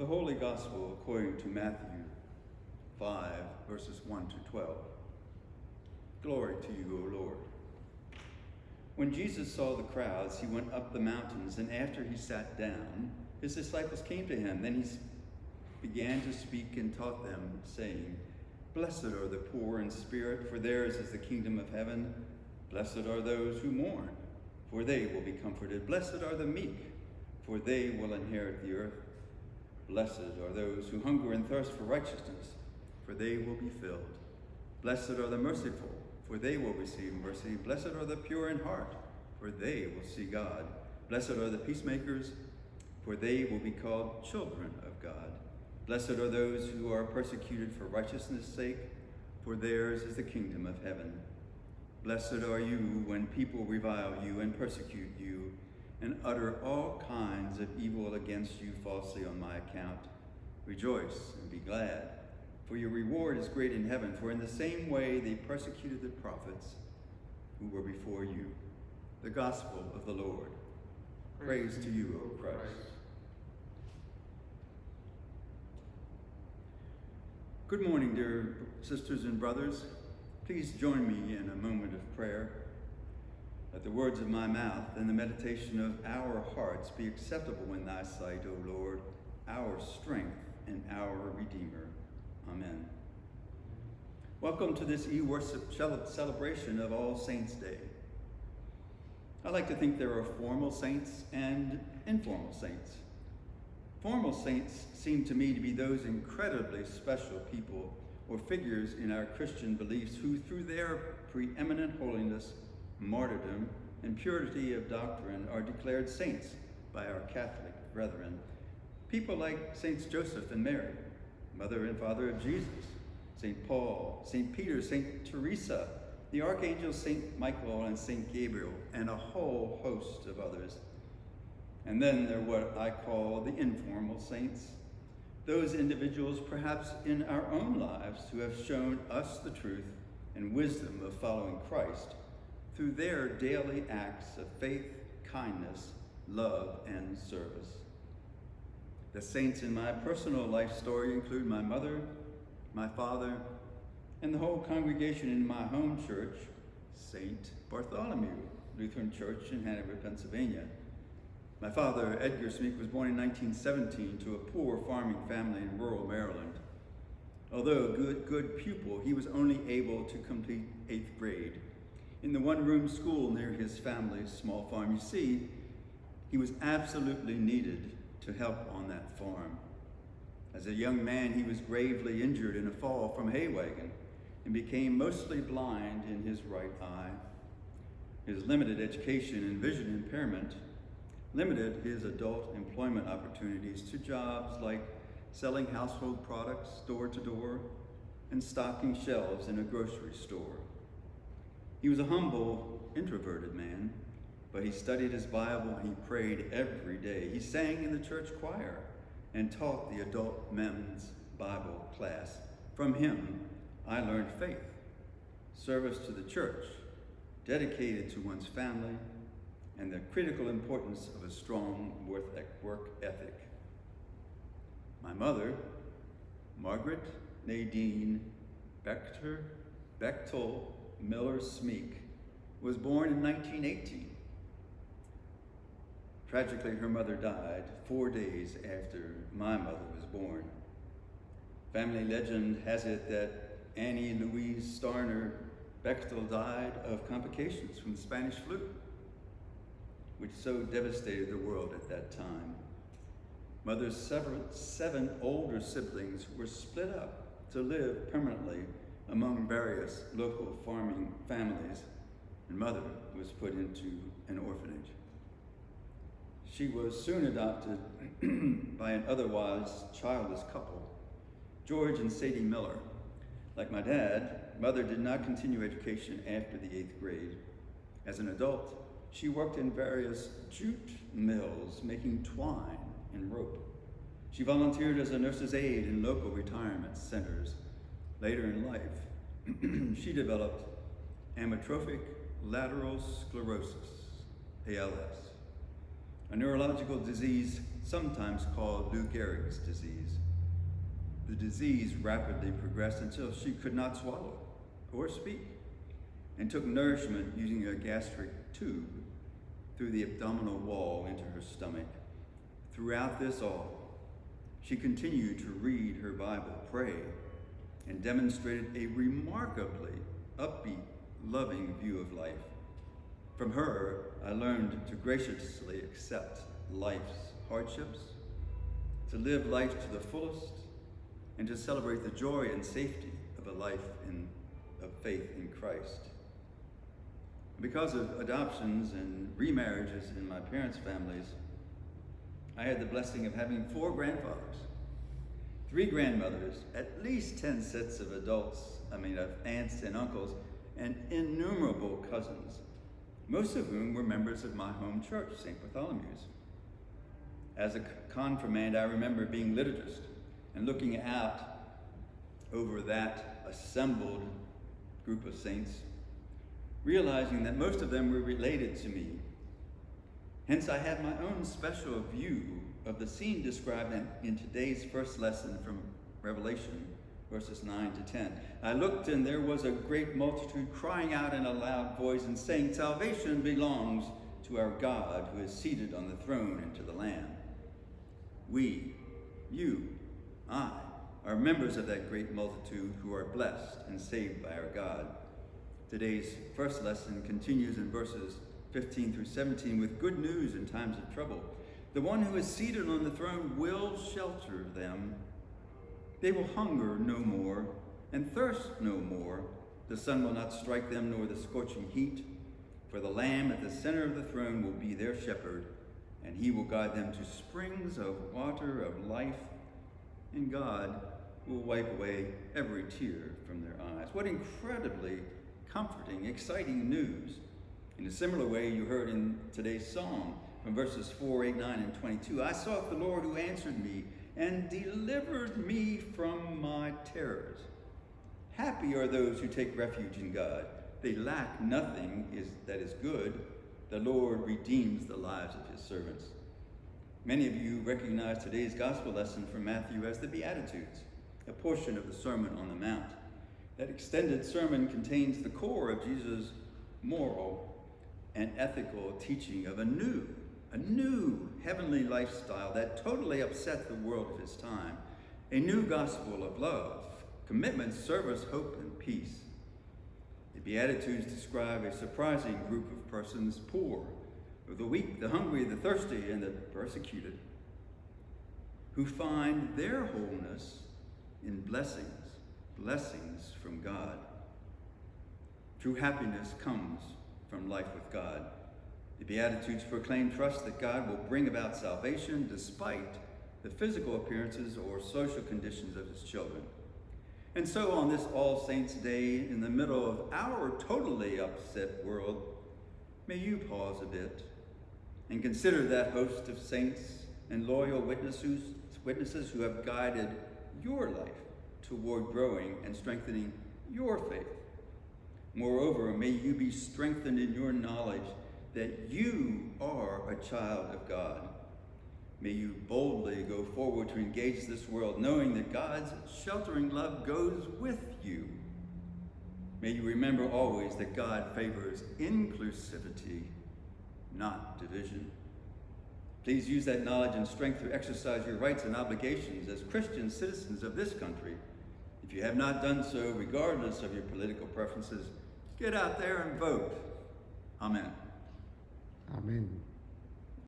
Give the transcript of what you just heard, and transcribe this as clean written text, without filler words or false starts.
The Holy Gospel according to Matthew 5, verses 1 to 12. Glory to you, O Lord. When Jesus saw the crowds, he went up the mountains, and after he sat down, his disciples came to him. Then he began to speak and taught them, saying, Blessed are the poor in spirit, for theirs is the kingdom of heaven. Blessed are those who mourn, for they will be comforted. Blessed are the meek, for they will inherit the earth. Blessed are those who hunger and thirst for righteousness, for they will be filled. Blessed are the merciful, for they will receive mercy. Blessed are the pure in heart, for they will see God. Blessed are the peacemakers, for they will be called children of God. Blessed are those who are persecuted for righteousness' sake, for theirs is the kingdom of heaven. Blessed are you when people revile you and persecute you, and utter all kinds of evil against you falsely on my account. Rejoice and be glad, for your reward is great in heaven, for in the same way they persecuted the prophets who were before you. The gospel of the Lord. Praise to you, O Christ. Good morning, dear sisters and brothers. Please join me in a moment of prayer. Let the words of my mouth and the meditation of our hearts be acceptable in thy sight, O Lord, our strength and our Redeemer. Amen. Welcome to this e-worship celebration of All Saints' Day. I like to think there are formal saints and informal saints. Formal saints seem to me to be those incredibly special people or figures in our Christian beliefs who, through their preeminent holiness, martyrdom, and purity of doctrine, are declared saints by our Catholic brethren. People like Saints Joseph and Mary, mother and father of Jesus, St. Paul, St. Peter, St. Teresa, the Archangel St. Michael and St. Gabriel, and a whole host of others. And then there are what I call the informal saints, those individuals perhaps in our own lives who have shown us the truth and wisdom of following Christ through their daily acts of faith, kindness, love, and service. The saints in my personal life story include my mother, my father, and the whole congregation in my home church, St. Bartholomew Lutheran Church in Hanover, Pennsylvania. My father, Edgar Smeach, was born in 1917 to a poor farming family in rural Maryland. Although a good pupil, he was only able to complete 8th grade in the one-room school near his family's small farm. You see, he was absolutely needed to help on that farm. As a young man, he was gravely injured in a fall from a hay wagon and became mostly blind in his right eye. His limited education and vision impairment limited his adult employment opportunities to jobs like selling household products door to door and stocking shelves in a grocery store. He was a humble, introverted man, but he studied his Bible and he prayed every day. He sang in the church choir and taught the adult men's Bible class. From him, I learned faith, service to the church, dedicated to one's family, and the critical importance of a strong work ethic. My mother, Margaret Nadine Bechtel Miller Smeach, was born in 1918. Tragically, her mother died 4 days after my mother was born. Family legend has it that Annie Louise Starner Bechtel died of complications from the Spanish flu, which so devastated the world at that time. Mother's seven older siblings were split up to live permanently among various local farming families, and mother was put into an orphanage. She was soon adopted by an otherwise childless couple, George and Sadie Miller. Like my dad, mother did not continue education after the 8th grade. As an adult, she worked in various jute mills, making twine and rope. She volunteered as a nurse's aide in local retirement centers. Later in life, she developed amyotrophic lateral sclerosis, ALS, a neurological disease sometimes called Lou Gehrig's disease. The disease rapidly progressed until she could not swallow or speak, and took nourishment using a gastric tube through the abdominal wall into her stomach. Throughout this all, she continued to read her Bible, pray, and demonstrated a remarkably upbeat, loving view of life. From her, I learned to graciously accept life's hardships, to live life to the fullest, and to celebrate the joy and safety of a life of faith in Christ. Because of adoptions and remarriages in my parents' families, I had the blessing of having 4 grandfathers, 3 grandmothers, at least 10 sets of of aunts and uncles, and innumerable cousins, most of whom were members of my home church, St. Bartholomew's. As a confirmand, I remember being liturgist and looking out over that assembled group of saints, realizing that most of them were related to me. Hence, I had my own special view of the scene described in today's first lesson from Revelation, verses 9 to 10. I looked, and there was a great multitude crying out in a loud voice and saying, "Salvation belongs to our God who is seated on the throne and to the Lamb." We, you, I, are members of that great multitude who are blessed and saved by our God. Today's first lesson continues in verses 15 through 17 with good news in times of trouble. The one who is seated on the throne will shelter them. They will hunger no more and thirst no more. The sun will not strike them, nor the scorching heat. For the Lamb at the center of the throne will be their shepherd, and he will guide them to springs of water of life, and God will wipe away every tear from their eyes. What incredibly comforting, exciting news. In a similar way, you heard in today's psalm from verses 4, 8, 9, and 22. I sought the Lord who answered me and delivered me from my terrors. Happy are those who take refuge in God. They lack nothing that is good. The Lord redeems the lives of his servants. Many of you recognize today's gospel lesson from Matthew as the Beatitudes, a portion of the Sermon on the Mount. That extended sermon contains the core of Jesus' moral and ethical teaching of a new heavenly lifestyle that totally upset the world of his time, a new gospel of love, commitment, service, hope, and peace. The Beatitudes describe a surprising group of persons: poor, the weak, the hungry, the thirsty, and the persecuted, who find their wholeness in blessings from God. True happiness comes from life with God. The Beatitudes proclaim trust that God will bring about salvation despite the physical appearances or social conditions of his children. And so on this All Saints' Day, in the middle of our totally upset world, may you pause a bit and consider that host of saints and loyal witnesses who have guided your life toward growing and strengthening your faith. Moreover, may you be strengthened in your knowledge that you are a child of God. May you boldly go forward to engage this world, knowing that God's sheltering love goes with you. May you remember always that God favors inclusivity, not division. Please use that knowledge and strength to exercise your rights and obligations as Christian citizens of this country. If you have not done so, regardless of your political preferences, get out there and vote. Amen. Amen.